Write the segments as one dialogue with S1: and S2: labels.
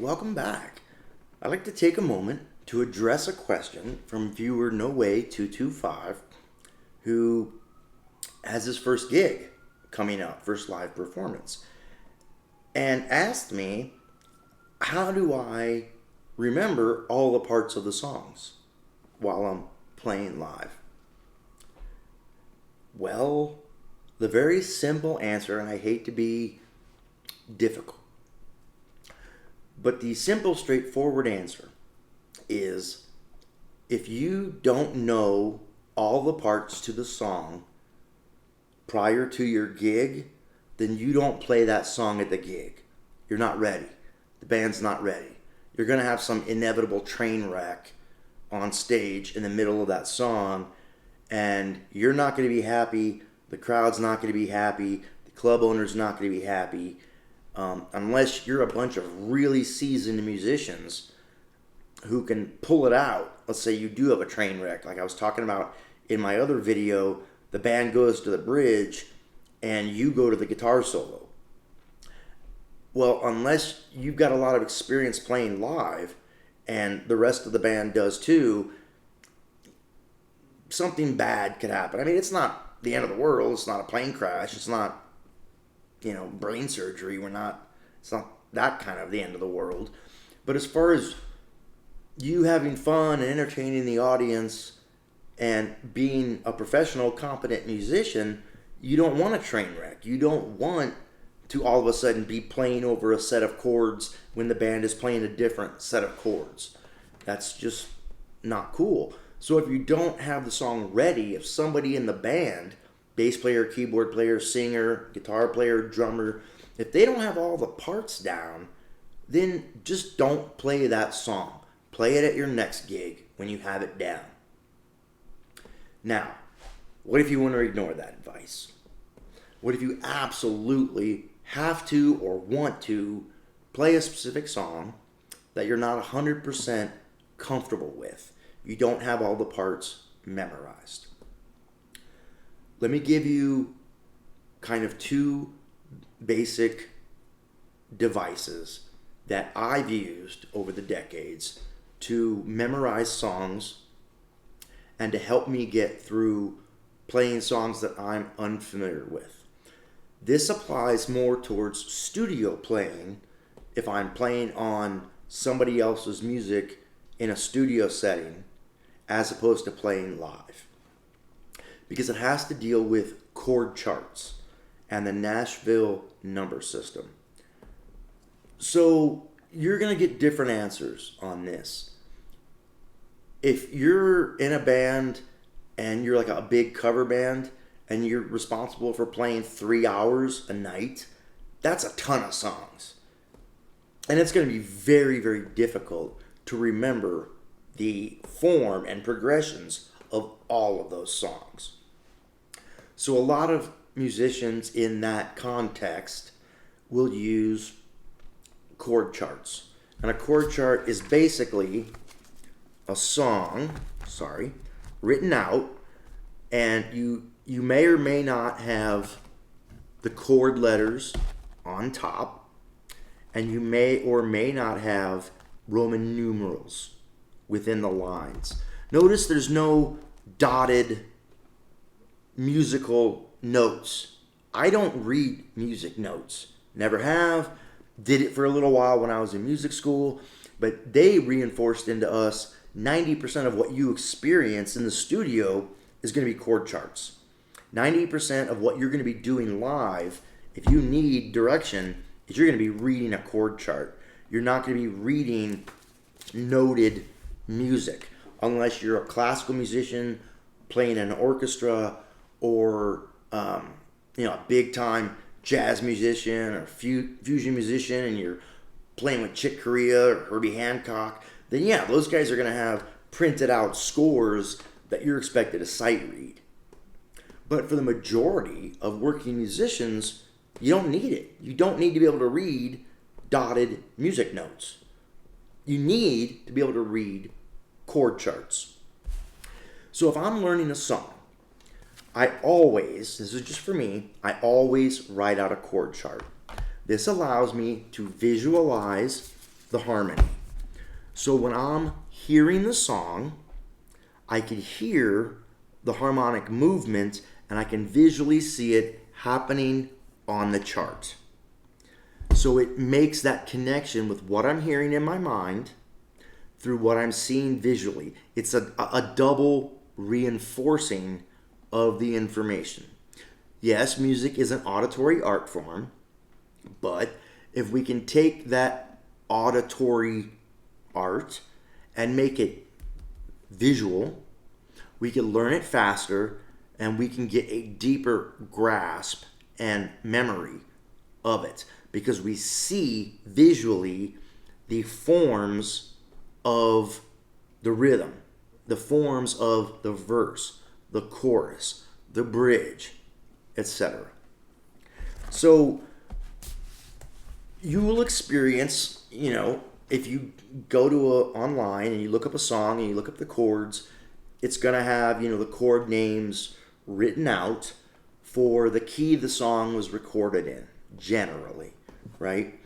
S1: welcome back. I'd like to take a moment to address a question from viewer NoWay225 who has his first gig coming up, first live performance, and asked me, how do I remember all the parts of the songs while I'm playing live? Well, the very simple answer, and I hate to be difficult, but the simple, straightforward answer is if you don't know all the parts to the song prior to your gig, then you don't play that song at the gig. You're not ready. The band's not ready. You're going to have some inevitable train wreck on stage in the middle of that song, and you're not going to be happy. The crowd's not going to be happy. The club owner's not going to be happy. Unless you're a bunch of really seasoned musicians who can pull it out. Let's say you do have a train wreck, like I was talking about in my other video. The band goes to the bridge and you go to the guitar solo. Well, unless you've got a lot of experience playing live and the rest of the band does too, something bad could happen. I mean, it's not the end of the world. It's not a plane crash. It's not, brain surgery. It's not that kind of the end of the world. But as far as you having fun and entertaining the audience and being a professional, competent musician, you don't want a train wreck. You don't want to all of a sudden be playing over a set of chords when the band is playing a different set of chords. That's just not cool. So if you don't have the song ready, if somebody in the band, bass player, keyboard player, singer, guitar player, drummer, if they don't have all the parts down, then just don't play that song. Play it at your next gig when you have it down. Now, what if you want to ignore that advice? What if you absolutely have to or want to play a specific song that you're not 100% comfortable with? You don't have all the parts memorized. Let me give you kind of two basic devices that I've used over the decades to memorize songs and to help me get through playing songs that I'm unfamiliar with. This applies more towards studio playing if I'm playing on somebody else's music in a studio setting as opposed to playing live, because it has to deal with chord charts and the Nashville number system. So you're going to get different answers on this. If you're in a band and you're like a big cover band and you're responsible for playing 3 hours a night, that's a ton of songs. And it's going to be very, very difficult to remember the form and progressions of all of those songs. So a lot of musicians in that context will use chord charts. And a chord chart is basically a song, written out, and you may or may not have the chord letters on top, and you may or may not have Roman numerals within the lines. Notice there's no dotted musical notes. I don't read music notes. Never have. Did it for a little while when I was in music school, but they reinforced into us 90% of what you experience in the studio is going to be chord charts. 90% of what you're going to be doing live, if you need direction, is you're going to be reading a chord chart. You're not going to be reading noted music unless you're a classical musician playing in an orchestra or a big time jazz musician or fusion musician and you're playing with Chick Corea or Herbie Hancock. Then yeah, those guys are going to have printed out scores that you're expected to sight read. But for the majority of working musicians, you don't need it. You don't need to be able to read dotted music notes. You need to be able to read chord charts. So if I'm learning a song, this is just for me, I always write out a chord chart. This allows me to visualize the harmony. So when I'm hearing the song, I can hear the harmonic movement and I can visually see it happening on the chart. So it makes that connection with what I'm hearing in my mind through what I'm seeing visually. It's a double reinforcing of the information. Yes, music is an auditory art form, but if we can take that auditory art and make it visual, we can learn it faster and we can get a deeper grasp and memory of it because we see visually the forms of the rhythm, the forms of the verse, the chorus, the bridge, etc. So you will experience, if you go to online and you look up a song and you look up the chords, it's going to have, the chord names written out for the key the song was recorded in, generally, right?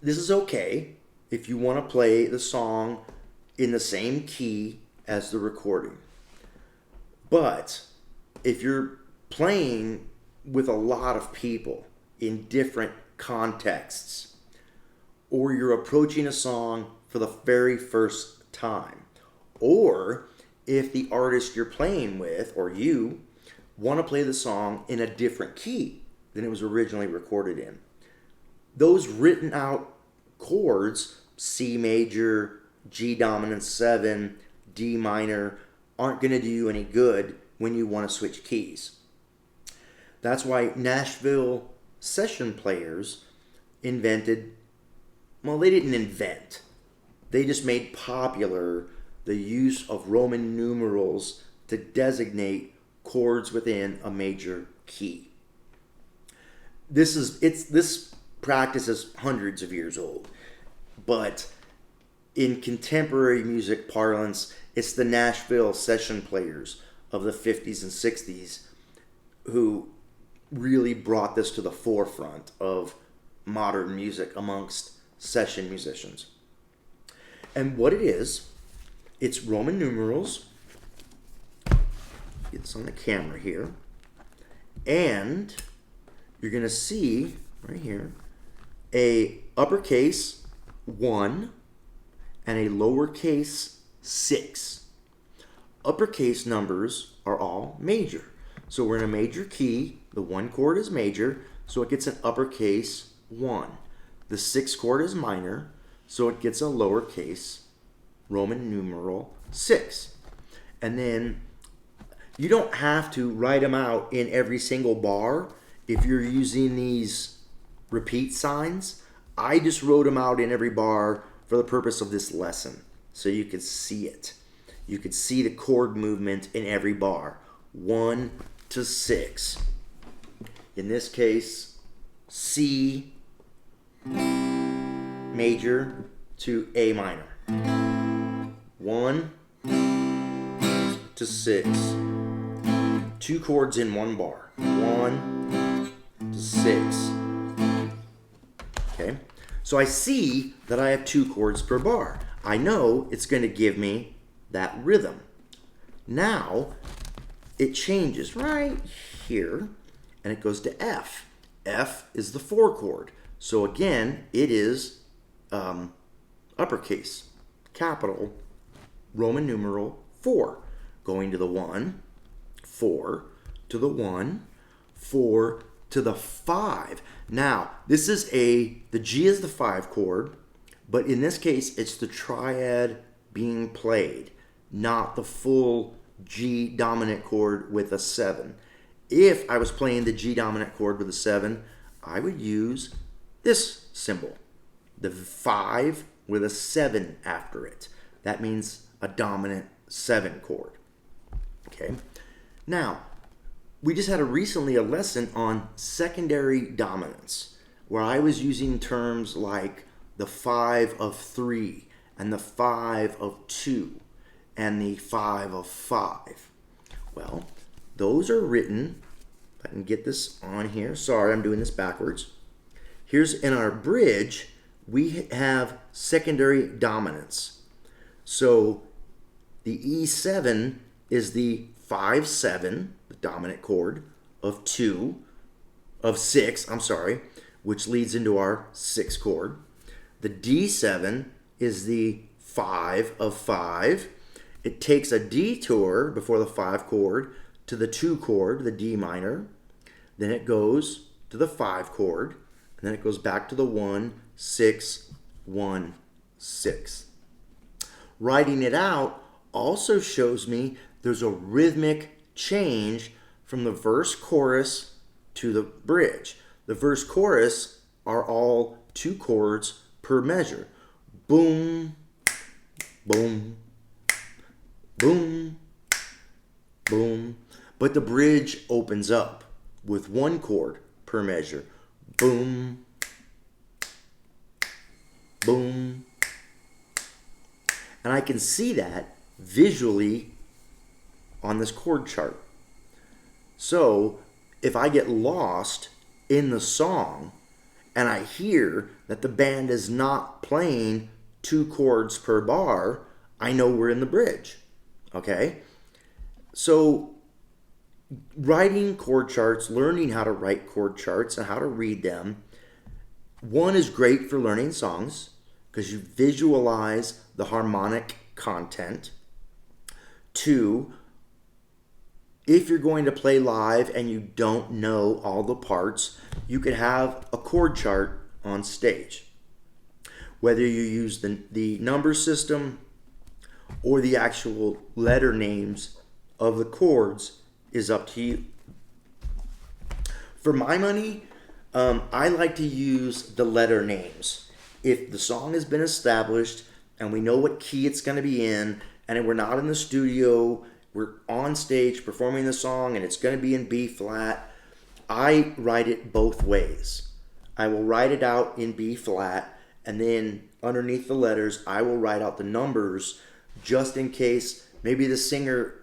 S1: This is okay if you want to play the song in the same key as the recording. But if you're playing with a lot of people in different contexts, or you're approaching a song for the very first time, or if the artist you're playing with, or you, want to play the song in a different key than it was originally recorded in, those written out chords, C major, G dominant 7, D minor, aren't going to do you any good when you want to switch keys. That's why Nashville session players invented, well, they didn't invent, they just made popular the use of Roman numerals to designate chords within a major key. This practice is hundreds of years old, but in contemporary music parlance, it's the Nashville session players of the 50s and 60s who really brought this to the forefront of modern music amongst session musicians. And what it is, it's Roman numerals. It's on the camera here. And you're going to see right here a uppercase 1 and a lowercase 6. Uppercase numbers are all major. So we're in a major key. The 1 chord is major, so it gets an uppercase 1. The 6 chord is minor, so it gets a lowercase Roman numeral 6. And then you don't have to write them out in every single bar if you're using these repeat signs. I just wrote them out in every bar for the purpose of this lesson, so you could see it. You could see the chord movement in every bar, 1 to 6. In this case, C major to A minor. 1 to 6. 2 chords in one bar. 1 to 6. Okay? So I see that I have 2 chords per bar. I know it's going to give me that rhythm. Now, it changes right here, and it goes to F. F is the 4 chord. So again, it is uppercase, capital, Roman numeral 4. Going to the 1, 4, to the 1, 4, to the 5. Now, this is the G is the 5 chord, but in this case, it's the triad being played, not the full G dominant chord with a 7. If I was playing the G dominant chord with a 7, I would use this symbol, the 5 with a 7 after it. That means a dominant 7 chord. Okay. Now, we just had recently a lesson on secondary dominance, where I was using terms like the 5 of 3 and the 5 of 2 and the 5 of 5. Well, those are written, if I can get this on here. Sorry, I'm doing this backwards. Here's in our bridge, we have secondary dominance. So the E7 is the 5-7, the dominant chord of 6, which leads into our 6th chord. The D7 is the 5 of 5. It takes a detour before the 5 chord to the 2 chord, the D minor. Then it goes to the 5 chord, and then it goes back to the 1, 6, 1, 6. Writing it out also shows me there's a rhythmic change from the verse chorus to the bridge. The verse chorus are all 2 chords per measure. Boom, boom, boom, boom. But the bridge opens up with 1 chord per measure. Boom, boom. And I can see that visually on this chord chart. So if I get lost in the song and I hear that the band is not playing 2 chords per bar, I know we're in the bridge. Okay? So writing chord charts, learning how to write chord charts and how to read them, one is great for learning songs because you visualize the harmonic content. 2, if you're going to play live and you don't know all the parts, you could have a chord chart on stage. Whether you use the number system or the actual letter names of the chords is up to you. For my money, I like to use the letter names. If the song has been established and we know what key it's going to be in, and we're not in the studio, we're on stage performing the song and it's going to be in B flat, I write it both ways. I will write it out in B flat, and then underneath the letters I will write out the numbers just in case maybe the singer,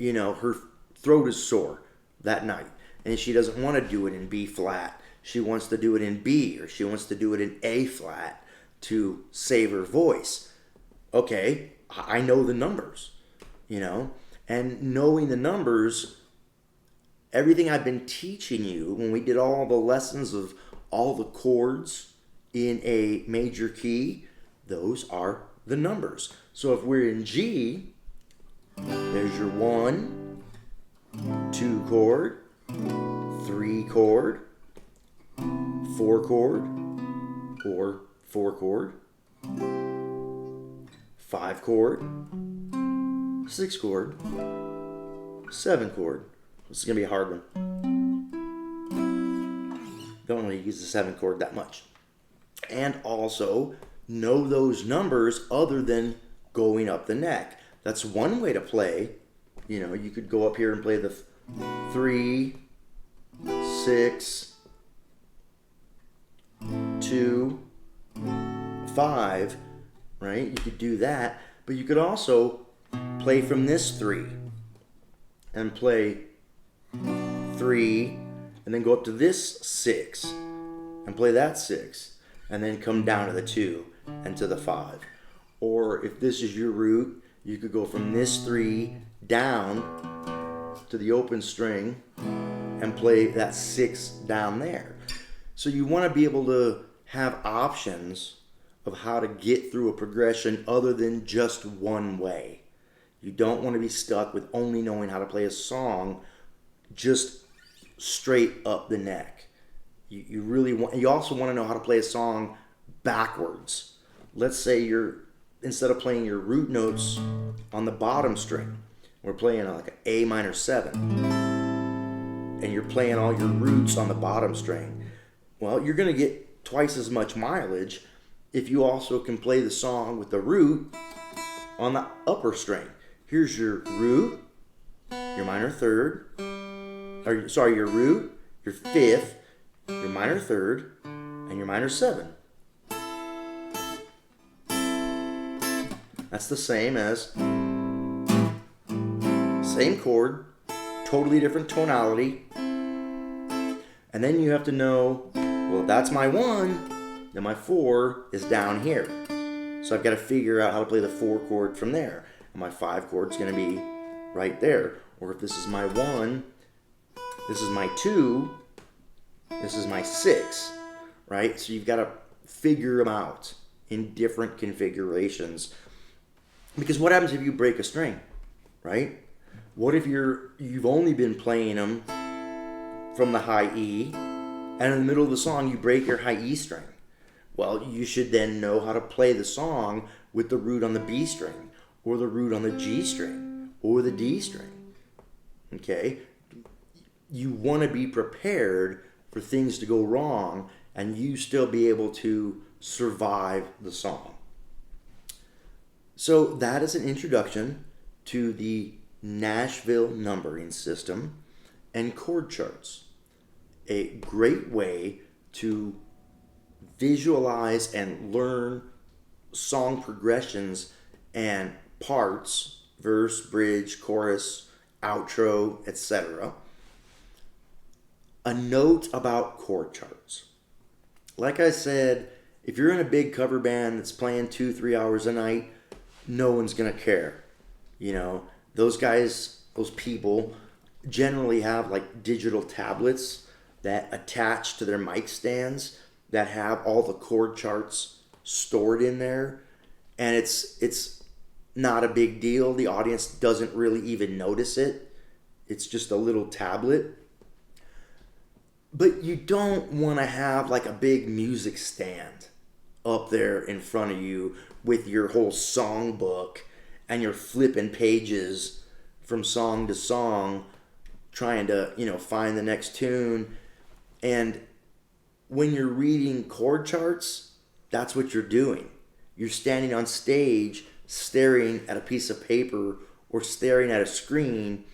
S1: her throat is sore that night and she doesn't want to do it in B flat. She wants to do it in B, or she wants to do it in A flat to save her voice. Okay, I know the numbers, and knowing the numbers, everything I've been teaching you when we did all the lessons of all the chords in a major key, those are the numbers. So if we're in G, there's your 1, 2 chord, 3 chord, 4 chord, or 4 chord, 5 chord, 6 chord, 7 chord. This is going to be a hard one. Don't really use the 7 chord that much. And also know those numbers other than going up the neck. That's one way to play. You could go up here and play the 3, 6, 2, 5, right? You could do that, but you could also play from this 3 and play 3 and then go up to this 6 and play that 6 and then come down to the 2 and to the 5. Or if this is your root, you could go from this 3 down to the open string and play that 6 down there. So you want to be able to have options of how to get through a progression other than just one way. You don't want to be stuck with only knowing how to play a song just straight up the neck. You also want to know how to play a song backwards. Let's say instead of playing your root notes on the bottom string, we're playing like an A minor 7, and you're playing all your roots on the bottom string. Well, you're going to get twice as much mileage if you also can play the song with the root on the upper string. Here's your root, your minor 3rd, your root, your 5th, your minor 3rd, and your minor 7. That's the same as same chord, totally different tonality. And then you have to know, well, that's my 1, Then my 4 is down here. So I've got to figure out how to play the 4 chord from there. And my 5 chord's going to be right there. Or if this is my 1, this is my 2, this is my 6, right? So you've got to figure them out in different configurations. Because what happens if you break a string, right? What if you've only been playing them from the high E, and in the middle of the song you break your high E string? Well, you should then know how to play the song with the root on the B string, or the root on the G string, or the D string. Okay? You want to be prepared for things to go wrong and you still be able to survive the song. So that is an introduction to the Nashville numbering system and chord charts. A great way to visualize and learn song progressions and parts, verse, bridge, chorus, outro, etc. A note about chord charts. Like I said, if you're in a big cover band that's playing 2-3 hours a night, no one's going to care. You know, those guys, those people generally have like digital tablets that attach to their mic stands that have all the chord charts stored in there, and it's not a big deal. The audience doesn't really even notice it. It's just a little tablet. But you don't want to have like a big music stand up there in front of you with your whole song book and you're flipping pages from song to song trying to, find the next tune. And when you're reading chord charts, that's what you're doing. You're standing on stage staring at a piece of paper or staring at a screen.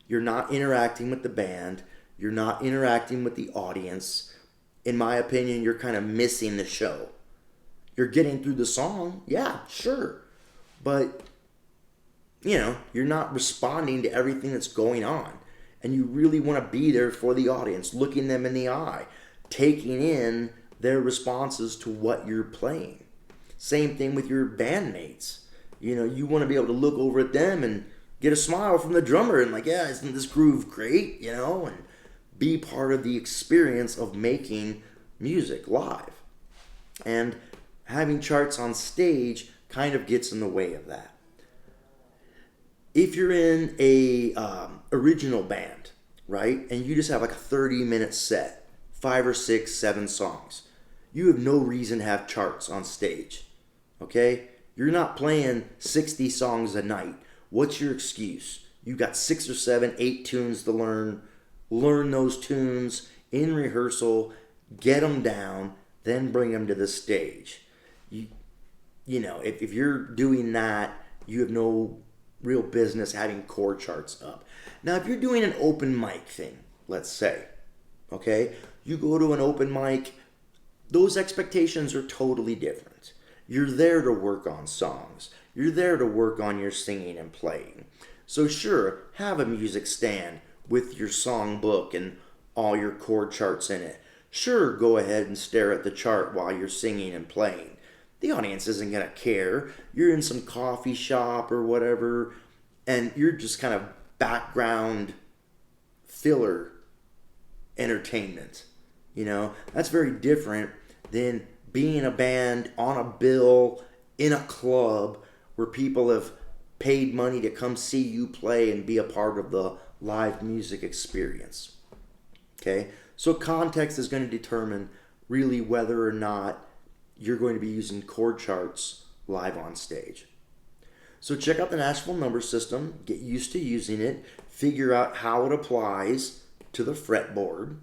S1: You're not interacting with the band. You're not interacting with the audience. In my opinion, you're kind of missing the show. You're getting through the song, yeah, sure. But, you're not responding to everything that's going on. And you really want to be there for the audience, looking them in the eye, taking in their responses to what you're playing. Same thing with your bandmates. You want to be able to look over at them and get a smile from the drummer and like, yeah, isn't this groove great? And be part of the experience of making music live. And having charts on stage kind of gets in the way of that. If you're in a original band, right, and you just have like a 30-minute set, 5 or 6, 7 songs, you have no reason to have charts on stage, okay? You're not playing 60 songs a night. What's your excuse? You got 6 or 7, 8 tunes to learn. Learn those tunes in rehearsal, get them down, then bring them to the stage. If you're doing that, you have no real business having chord charts up. Now, if you're doing an open mic thing, let's say, okay, you go to an open mic, those expectations are totally different. You're there to work on songs. You're there to work on your singing and playing. So sure, have a music stand with your song book and all your chord charts in it. Sure, go ahead and stare at the chart while you're singing and playing. The audience isn't going to care. You're in some coffee shop or whatever, and you're just kind of background filler entertainment. That's very different than being a band on a bill in a club where people have paid money to come see you play and be a part of the live music experience. Okay? So context is going to determine really whether or not you're going to be using chord charts live on stage. So check out the Nashville number system, get used to using it, figure out how it applies to the fretboard.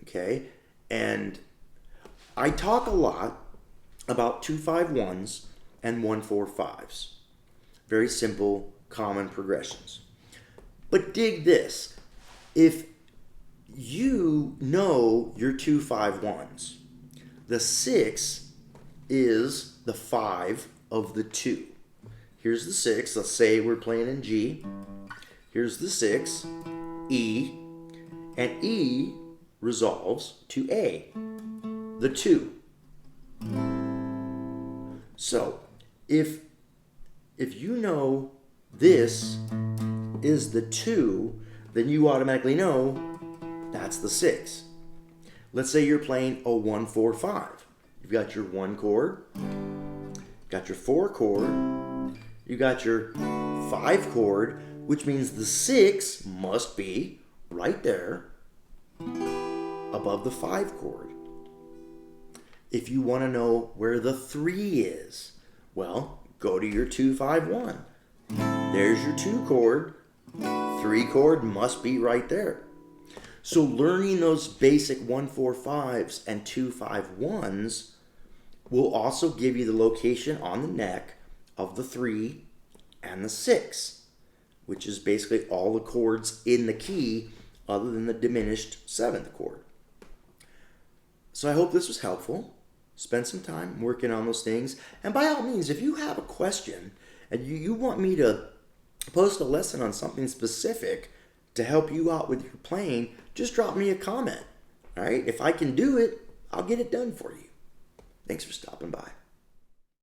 S1: Okay? And I talk a lot about 2-5-1s and 1-4-5s. Very simple, common progressions. But dig this. If you know your 2-5-1s, the 6 is the 5 of the 2. Here's the 6. Let's say we're playing in G. Here's the 6, E, and E resolves to A, the 2. So, if you know this is the 2, then you automatically know that's the 6. Let's say you're playing a 1-4-5. You've got your 1 chord, got your 4 chord, you got your 5 chord, which means the 6 must be right there above the 5 chord. If you want to know where the 3 is, well, go to your 2-5-1. There's your 2 chord. 3 chord must be right there. So learning those basic 1-4-5s and 2-5-1s will also give you the location on the neck of the 3 and the 6, which is basically all the chords in the key other than the diminished 7th chord. So I hope this was helpful. Spend some time working on those things. And by all means, if you have a question and you want me to post a lesson on something specific to help you out with your playing, just drop me a comment. All right? If I can do it, I'll get it done for you. Thanks for stopping by.